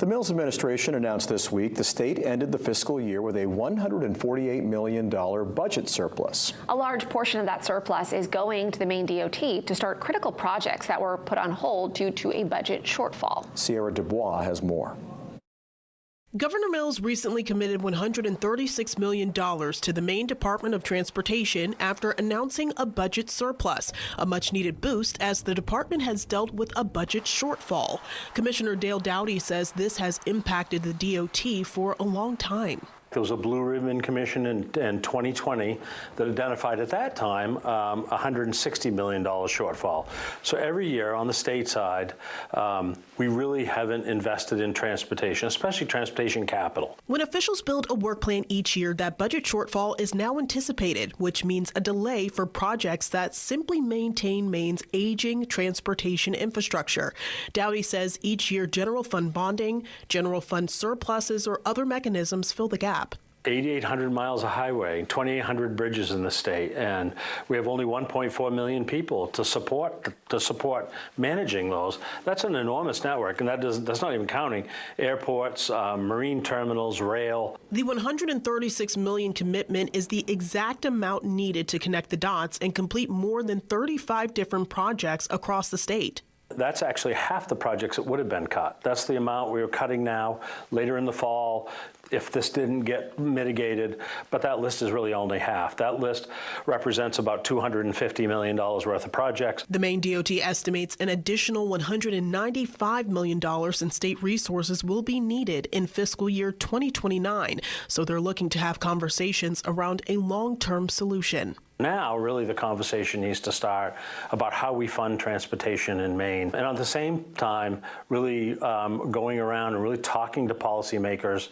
The Mills administration announced this week the state ended the fiscal year with a $148 million budget surplus. A large portion of that surplus is going to the MaineDOT to start critical projects that were put on hold due to a budget shortfall. Sierra Dubois has more. Governor Mills recently committed $136 million to the Maine Department of Transportation after announcing a budget surplus, a much-needed boost as the department has dealt with a budget shortfall. Commissioner Dale Doughty says this has impacted the DOT for a long time. There was a Blue Ribbon Commission in 2020 that identified at that time a $160 million shortfall. So every year on the state side, we really haven't invested in transportation, especially transportation capital. When officials build a work plan each year, that budget shortfall is now anticipated, which means a delay for projects that simply maintain Maine's aging transportation infrastructure. Doughty says each year general fund bonding, general fund surpluses, or other mechanisms fill the gap. 8,800 miles of highway, 2,800 bridges in the state, and we have only 1.4 million people to support managing those. That's an enormous network, and that's not even counting airports, marine terminals, rail. The $136 million commitment is the exact amount needed to connect the dots and complete more than 35 different projects across the state. That's actually half the projects that would have been cut. That's the amount we are cutting now, later in the fall, if this didn't get mitigated. But that list is really only half. That list represents about $250 million worth of projects. The MaineDOT estimates an additional $195 million in state resources will be needed in fiscal year 2029. So they're looking to have conversations around a long-term solution. Now, really, the conversation needs to start about how we fund transportation in Maine. And at the same time, really going around and really talking to policymakers,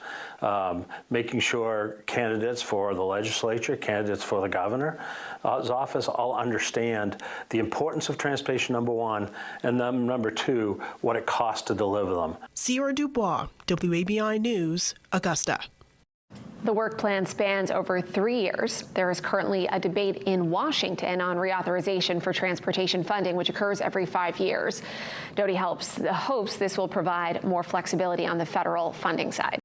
making sure candidates for the legislature, candidates for the governor's office all understand the importance of transportation, number one, and then number two, what it costs to deliver them. Sierra Dubois, WABI News, Augusta. The work plan spans over 3 years. There is currently a debate in Washington on reauthorization for transportation funding, which occurs every 5 years. Doughty hopes this will provide more flexibility on the federal funding side.